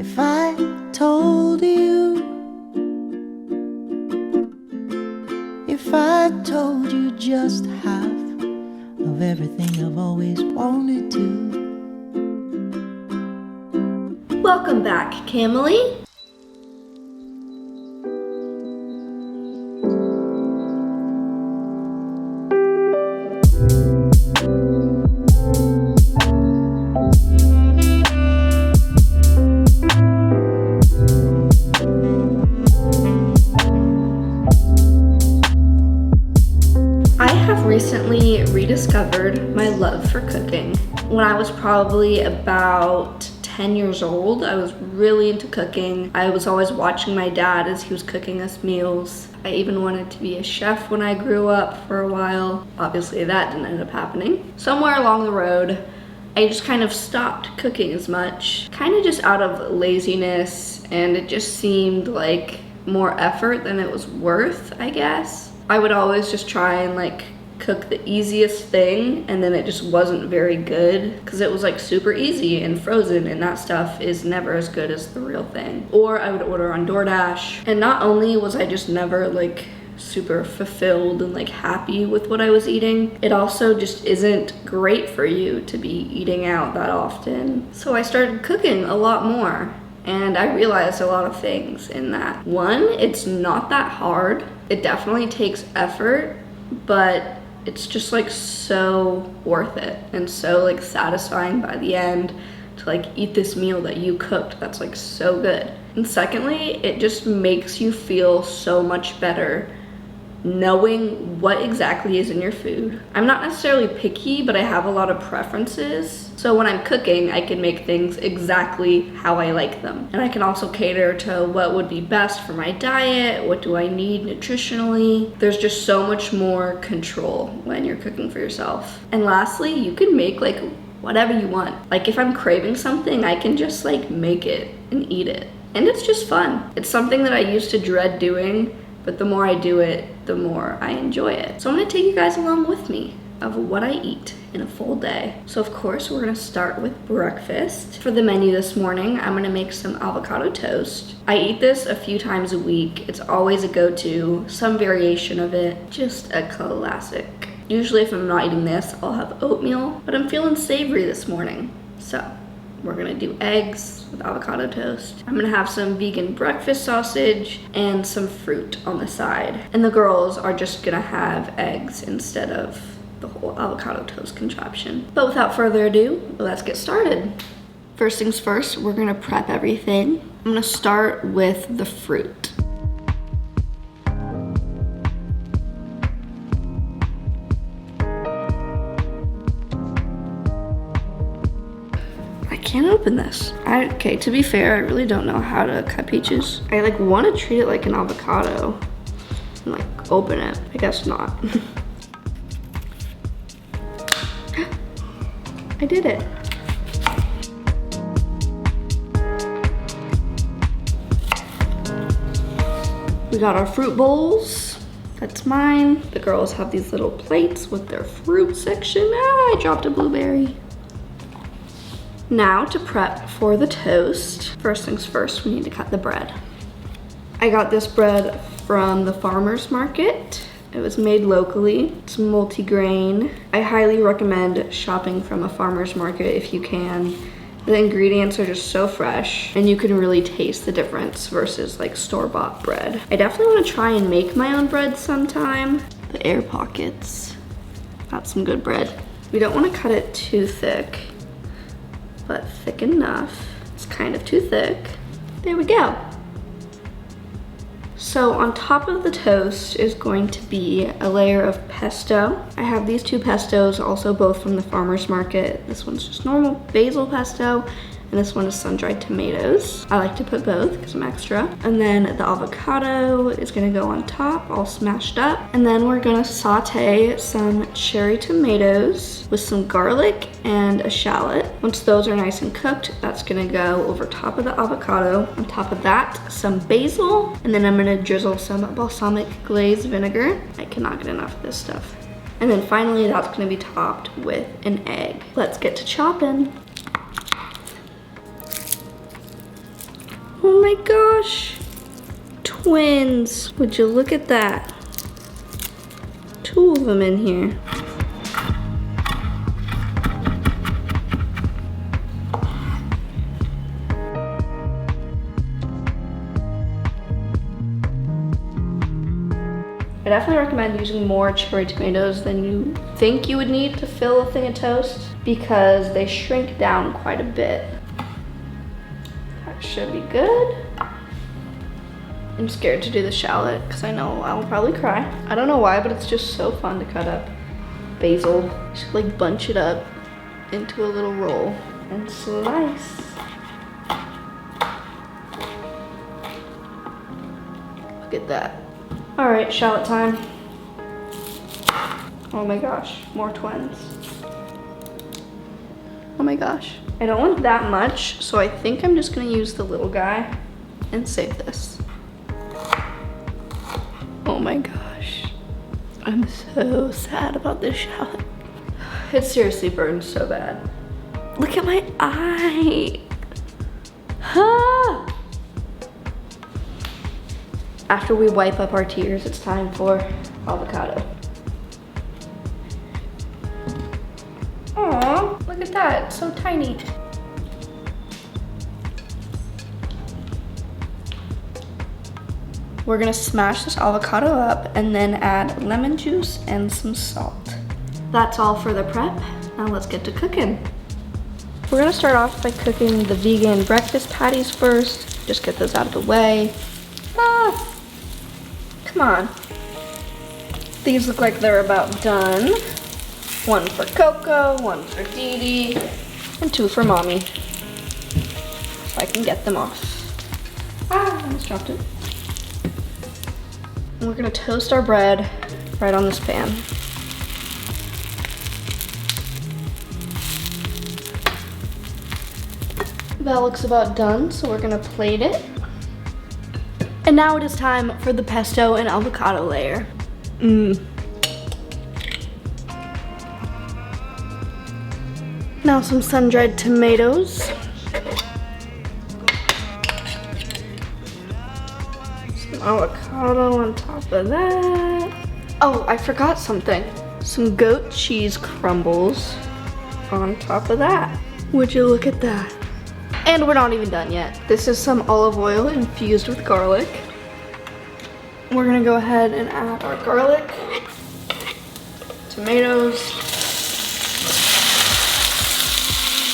If I told you, if I told you just half of everything I've always wanted to. Welcome back, Camily. Recently rediscovered my love for cooking. When I was probably about 10 years old, I was really into cooking. I was always watching my dad as he was cooking us meals. I even wanted to be a chef when I grew up for a while. Obviously that didn't end up happening. Somewhere along the road, I just kind of stopped cooking as much, kind of just out of laziness, and it just seemed like more effort than it was worth, I guess. I would always just try and cook the easiest thing, and then it just wasn't very good because it was super easy and frozen, and that stuff is never as good as the real thing. Or I would order on DoorDash, and not only was I just never super fulfilled and happy with what I was eating, it also just isn't great for you to be eating out that often. So I started cooking a lot more, and I realized a lot of things in that. One, it's not that hard. It definitely takes effort, but it's just so worth it and so satisfying by the end to eat this meal that you cooked that's so good. And secondly, it just makes you feel so much better knowing what exactly is in your food. I'm not necessarily picky, but I have a lot of preferences. So when I'm cooking, I can make things exactly how I like them. And I can also cater to what would be best for my diet, what do I need nutritionally. There's just so much more control when you're cooking for yourself. And lastly, you can make whatever you want. If I'm craving something, I can just make it and eat it. And it's just fun. It's something that I used to dread doing, but the more I do it, the more I enjoy it. So I'm gonna take you guys along with me of what I eat in a full day. So of course, we're gonna start with breakfast. For the menu this morning, I'm gonna make some avocado toast. I eat this a few times a week. It's always a go-to, some variation of it, just a classic. Usually if I'm not eating this, I'll have oatmeal, but I'm feeling savory this morning. So we're gonna do eggs with avocado toast. I'm gonna have some vegan breakfast sausage and some fruit on the side. And the girls are just gonna have eggs instead of the whole avocado toast contraption. But without further ado, let's get started. First things first, we're gonna prep everything. I'm gonna start with the fruit. I can't open this. Okay, to be fair, I really don't know how to cut peaches. I want to treat it like an avocado and open it. I guess not. I did it. We got our fruit bowls. That's mine. The girls have these little plates with their fruit section. I dropped a blueberry. Now to prep for the toast. First things first, we need to cut the bread. I got this bread from the farmer's market. It was made locally. It's multi-grain. I highly recommend shopping from a farmer's market if you can. The ingredients are just so fresh, and you can really taste the difference versus store-bought bread. I definitely want to try and make my own bread sometime. The air pockets. That's some good bread. We don't want to cut it too thick, but thick enough. It's kind of too thick. There we go. So on top of the toast is going to be a layer of pesto. I have these two pestos, also both from the farmer's market. This one's just normal basil pesto, and this one is sun-dried tomatoes. I like to put both because I'm extra. And then the avocado is gonna go on top, all smashed up. And then we're gonna saute some cherry tomatoes with some garlic and a shallot. Once those are nice and cooked, that's gonna go over top of the avocado. On top of that, some basil, and then I'm gonna drizzle some balsamic glaze vinegar. I cannot get enough of this stuff. And then finally, that's gonna be topped with an egg. Let's get to chopping. my gosh. Twins. Would you look at that? 2 of them in here. I definitely recommend using more cherry tomatoes than you think you would need to fill a thing of toast because they shrink down quite a bit. That should be good. I'm scared to do the shallot because I know I'll probably cry. I don't know why, but it's just so fun to cut up. Basil, just like bunch it up into a little roll and slice. Look at that. All right, shallot time. Oh my gosh, more twins. Oh my gosh. I don't want that much, so I think I'm just gonna use the little guy and save this. Oh my gosh. I'm so sad about this shallot. It seriously burns so bad. Look at my eye. Ah! After we wipe up our tears, it's time for avocado. Aw, look at that, it's so tiny. We're gonna smash this avocado up and then add lemon juice and some salt. That's all for the prep. Now let's get to cooking. We're gonna start off by cooking the vegan breakfast patties first. Just get those out of the way. Ah! Come on. These look like they're about done. 1 for Coco, 1 for Dee Dee, and 2 for Mommy. If I can get them off. Ah, I almost dropped it. And we're gonna toast our bread right on this pan. That looks about done, so we're gonna plate it. And now it is time for the pesto and avocado layer. Now some sun-dried tomatoes. Some avocado on top of that. Oh, I forgot something. Some goat cheese crumbles on top of that. Would you look at that? And we're not even done yet. This is some olive oil infused with garlic. We're gonna go ahead and add our garlic, tomatoes,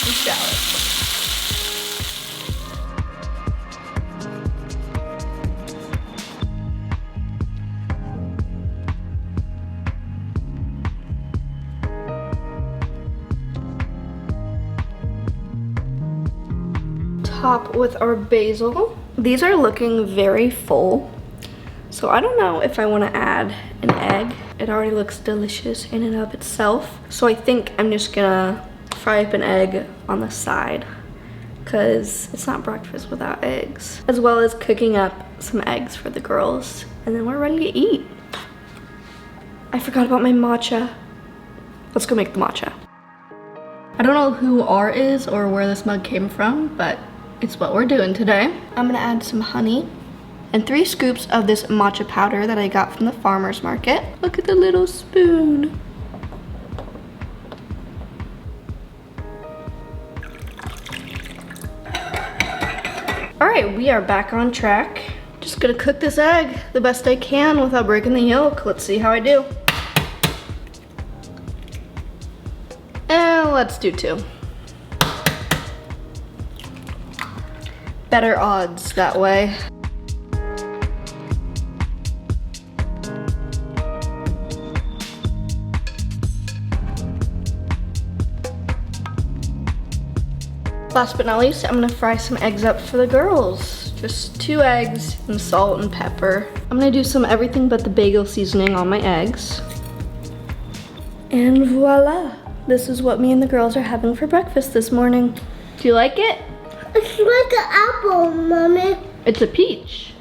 and shallot. Top with our basil. These are looking very full, so I don't know if I want to add an egg. It already looks delicious in and of itself, so I think I'm just gonna fry up an egg on the side because it's not breakfast without eggs, as well as cooking up some eggs for the girls, and then we're ready to eat. I forgot about my matcha. Let's go make the matcha. I don't know who R is or where this mug came from, but it's what we're doing today. I'm gonna add some honey and 3 scoops of this matcha powder that I got from the farmer's market. Look at the little spoon. All right, we are back on track. Just gonna cook this egg the best I can without breaking the yolk. Let's see how I do. And let's do 2. Better odds that way. Last but not least, I'm gonna fry some eggs up for the girls. Just 2 eggs and salt and pepper. I'm gonna do some everything but the bagel seasoning on my eggs. And voila, this is what me and the girls are having for breakfast this morning. Do you like it? It's like an apple, Mommy. It's a peach.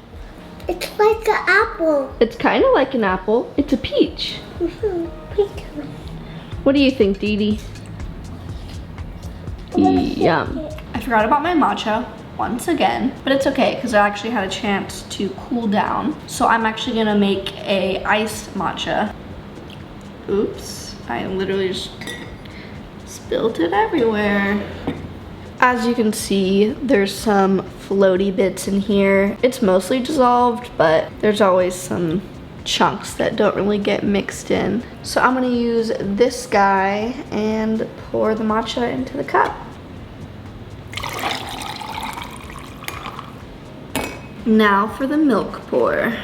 It's like an apple. It's kind of like an apple. It's a peach. Peach. What do you think, Dee Dee? Yum. I forgot about my matcha. once again, but it's okay because I actually had a chance to cool down. So I'm actually gonna make a iced matcha. Oops, I literally just spilled it everywhere. As you can see, there's some floaty bits in here. It's mostly dissolved, but there's always some chunks that don't really get mixed in. So I'm gonna use this guy and pour the matcha into the cup. Now for the milk pour.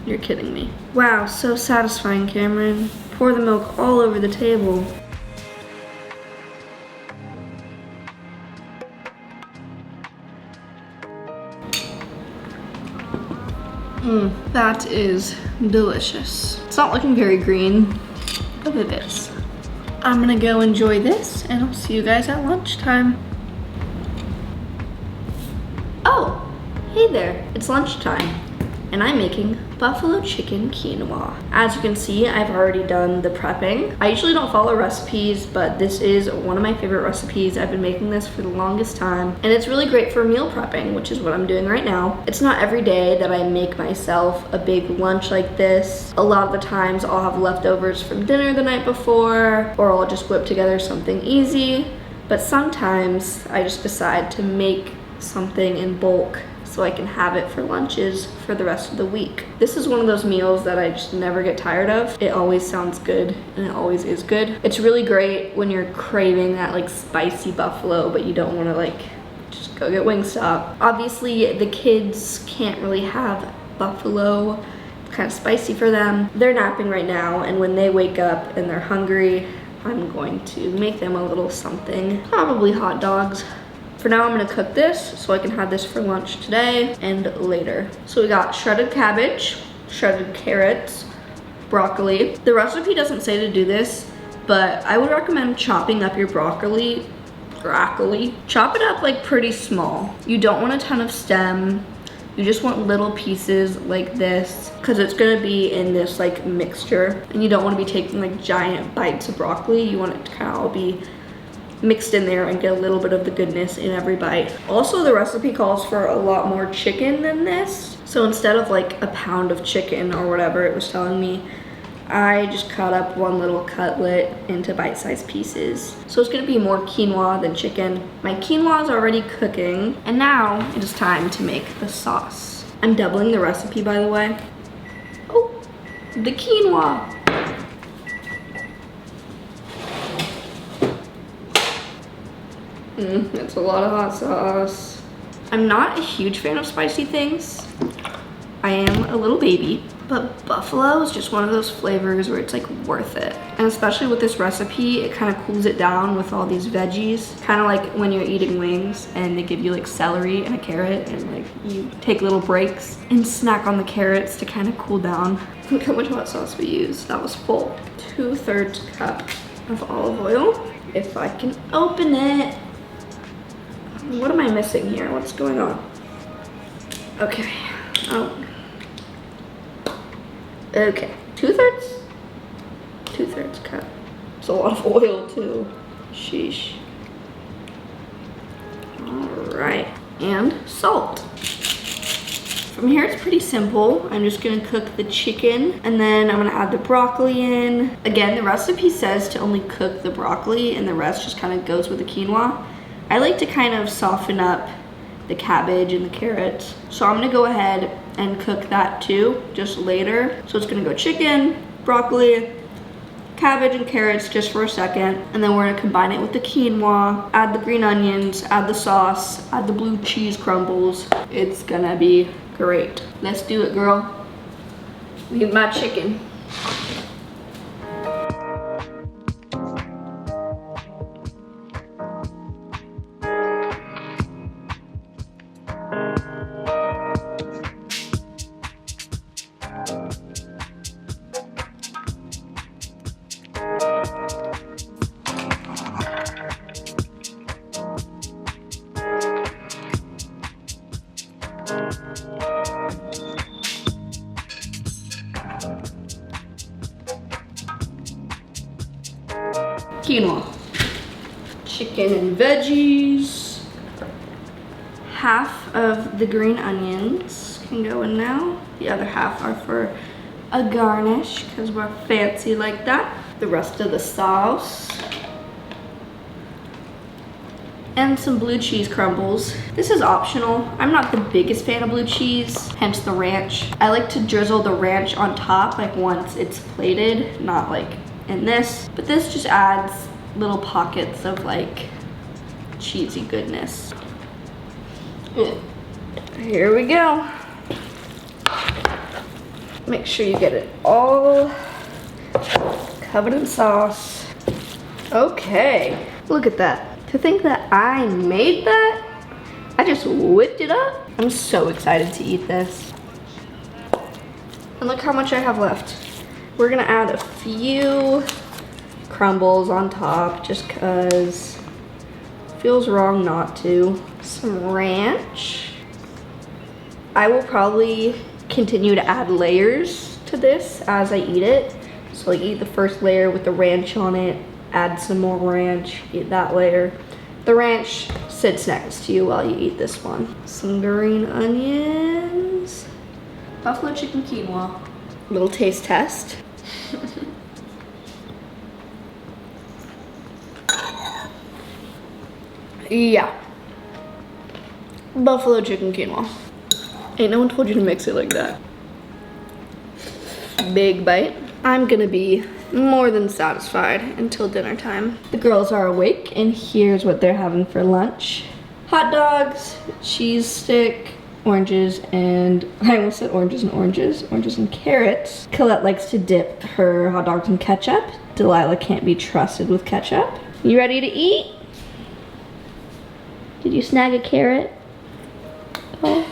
You're kidding me. Wow, so satisfying, Cameron. Pour the milk all over the table. That is delicious. It's not looking very green, but it is. I'm gonna go enjoy this and I'll see you guys at lunchtime. Oh, hey there, it's lunchtime and I'm making buffalo chicken quinoa. As you can see, I've already done the prepping. I usually don't follow recipes, but this is one of my favorite recipes. I've been making this for the longest time, and it's really great for meal prepping, which is what I'm doing right now. It's not every day that I make myself a big lunch like this. A lot of the times I'll have leftovers from dinner the night before, or I'll just whip together something easy, but sometimes I just decide to make something in bulk so I can have it for lunches for the rest of the week. This is one of those meals that I just never get tired of. It always sounds good and it always is good. It's really great when you're craving that like spicy buffalo, but you don't wanna like just go get Wingstop. Obviously the kids can't really have buffalo. It's kind of spicy for them. They're napping right now, and when they wake up and they're hungry, I'm going to make them a little something, probably hot dogs. For now, I'm gonna cook this so I can have this for lunch today and later. So we got shredded cabbage, shredded carrots, broccoli. The recipe doesn't say to do this, but I would recommend chopping up your broccoli. Chop it up like pretty small. You don't want a ton of stem. You just want little pieces like this because it's gonna be in this like mixture, and you don't wanna be taking like giant bites of broccoli. You want it to kind of all be mixed in there and get a little bit of the goodness in every bite. Also, the recipe calls for a lot more chicken than this. So instead of like a pound of chicken or whatever it was telling me, I just cut up one little cutlet into bite-sized pieces. So it's gonna be more quinoa than chicken. My quinoa is already cooking, and now it is time to make the sauce. I'm doubling the recipe, by the way. Oh, the quinoa. That's a lot of hot sauce. I'm not a huge fan of spicy things. I am a little baby, but buffalo is just one of those flavors where it's like worth it. And especially with this recipe, it kind of cools it down with all these veggies. Kind of like when you're eating wings and they give you like celery and a carrot, and like you take little breaks and snack on the carrots to kind of cool down. Look how much hot sauce we used. That was full. 2/3 cup of olive oil. If I can open it. What am I missing here? What's going on? Okay. Oh. Okay. 2/3? 2/3 cup. It's a lot of oil too. Sheesh. Alright. And salt. From here it's pretty simple. I'm just gonna cook the chicken and then I'm gonna add the broccoli in. Again, the recipe says to only cook the broccoli and the rest just kind of goes with the quinoa. I like to kind of soften up the cabbage and the carrots. So I'm gonna go ahead and cook that too, just later. So it's gonna go chicken, broccoli, cabbage and carrots just for a second. And then we're gonna combine it with the quinoa, add the green onions, add the sauce, add the blue cheese crumbles. It's gonna be great. Let's do it, girl. Need my chicken. Quinoa, chicken and veggies, Half of the green onions can go in now. The other half are for a garnish because we're fancy like that. The rest of the sauce. And some blue cheese crumbles. This is optional. I'm not the biggest fan of blue cheese, hence the ranch. I like to drizzle the ranch on top like once it's plated, not like in this. But this just adds little pockets of like cheesy goodness. Here we go. Make sure you get it all covered in sauce. Okay, look at that. To think that I made that, I just whipped it up. I'm so excited to eat this. And look how much I have left. We're gonna add a few crumbles on top just cause it feels wrong not to. Some ranch. I will probably continue to add layers to this as I eat it. So like eat the first layer with the ranch on it, add some more ranch, eat that layer. The ranch sits next to you while you eat this one. Some green onions. Buffalo chicken quinoa. Little taste test. Yeah. Buffalo chicken quinoa. Ain't no one told you to mix it like that. Big bite. I'm gonna be more than satisfied until dinner time. The girls are awake and here's what they're having for lunch. Hot dogs, cheese stick, oranges, and I almost said oranges and carrots. Colette likes to dip her hot dogs in ketchup. Delilah can't be trusted with ketchup. You ready to eat? Did you snag a carrot? Oh.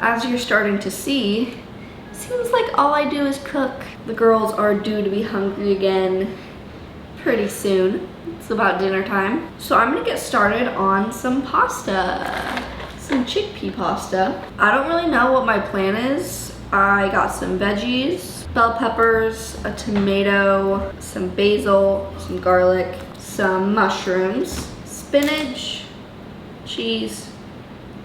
As you're starting to see, seems like all I do is cook. The girls are due to be hungry again pretty soon. It's about dinner time. So I'm gonna get started on some pasta, some chickpea pasta. I don't really know what my plan is. I got some veggies, bell peppers, a tomato, some basil, some garlic, some mushrooms, spinach, cheese,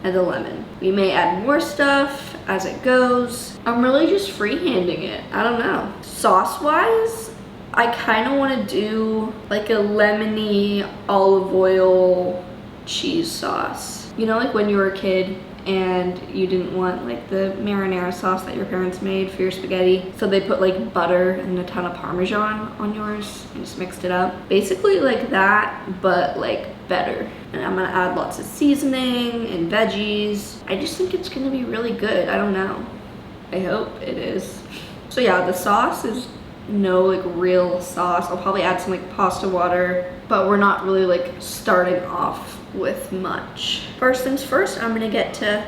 and a lemon. We may add more stuff as it goes. I'm really just freehanding it. I don't know. Sauce-wise, I kind of want to do like a lemony olive oil cheese sauce. You know, like when you were a kid and you didn't want like the marinara sauce that your parents made for your spaghetti. So they put like butter and a ton of Parmesan on yours and just mixed it up. Basically like that, but like better. And I'm gonna add lots of seasoning and veggies. I just think it's gonna be really good. I don't know. I hope it is. So yeah, the sauce is no like real sauce. I'll probably add some like pasta water, but we're not really like starting off with much. First things first, I'm gonna get to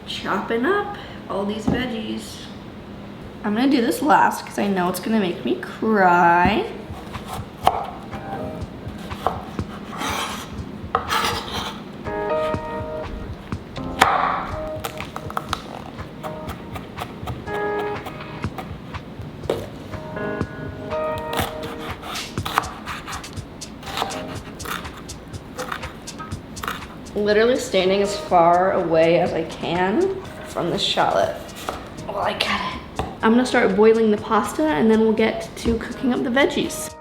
chopping up all these veggies. I'm gonna do this last because I know it's gonna make me cry. Literally standing as far away as I can from the shallot while I cut it. I'm gonna start boiling the pasta and then we'll get to cooking up the veggies.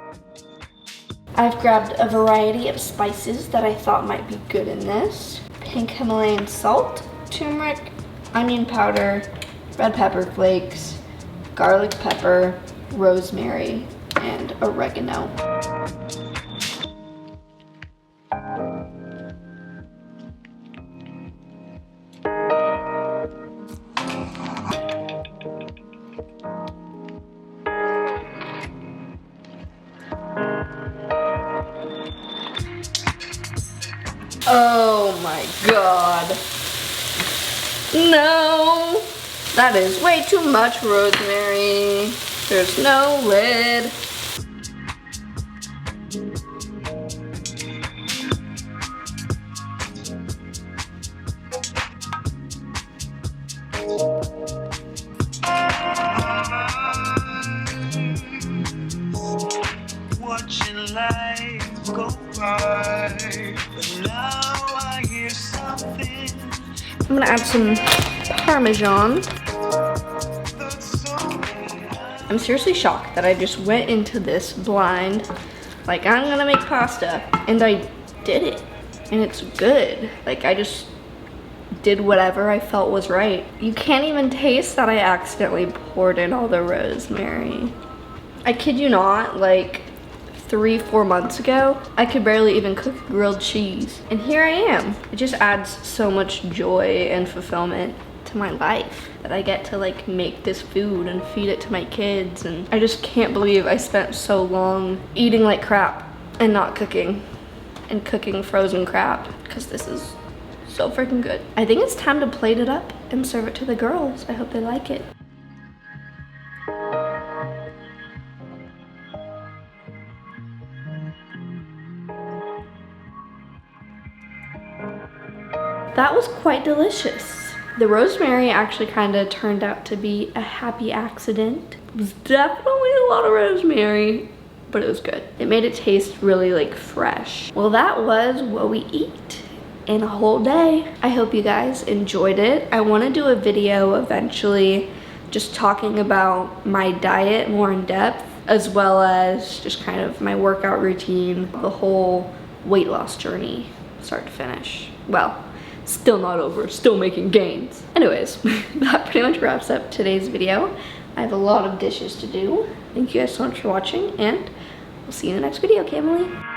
I've grabbed a variety of spices that I thought might be good in this. Pink Himalayan salt, turmeric, onion powder, red pepper flakes, garlic pepper, rosemary, and oregano. Oh my God. No, that is way too much rosemary. There's no lid. Watching life go by, but now I hear I'm gonna add some Parmesan. I'm seriously shocked that I just went into this blind, like I'm gonna make pasta, and I did it, and it's good. Like I just did whatever I felt was right. You can't even taste that I accidentally poured in all the rosemary. I kid you not, like 3-4 months ago, I could barely even cook grilled cheese, and here I am. It just adds so much joy and fulfillment to my life that I get to like make this food and feed it to my kids, and I just can't believe I spent so long eating like crap and not cooking and cooking frozen crap, because this is so freaking good. I think it's time to plate it up and serve it to the girls. I hope they like it. That was quite delicious. The rosemary actually kind of turned out to be a happy accident. It was definitely a lot of rosemary, but it was good. It made it taste really like fresh. Well, that was what we eat in a whole day. I hope you guys enjoyed it. I want to do a video eventually just talking about my diet more in depth, as well as just kind of my workout routine, the whole weight loss journey, start to finish. Well, still not over, still making gains. Anyways, that pretty much wraps up today's video. I have a lot of dishes to do. Thank you guys so much for watching, and we'll see you in the next video, Cam&Fam.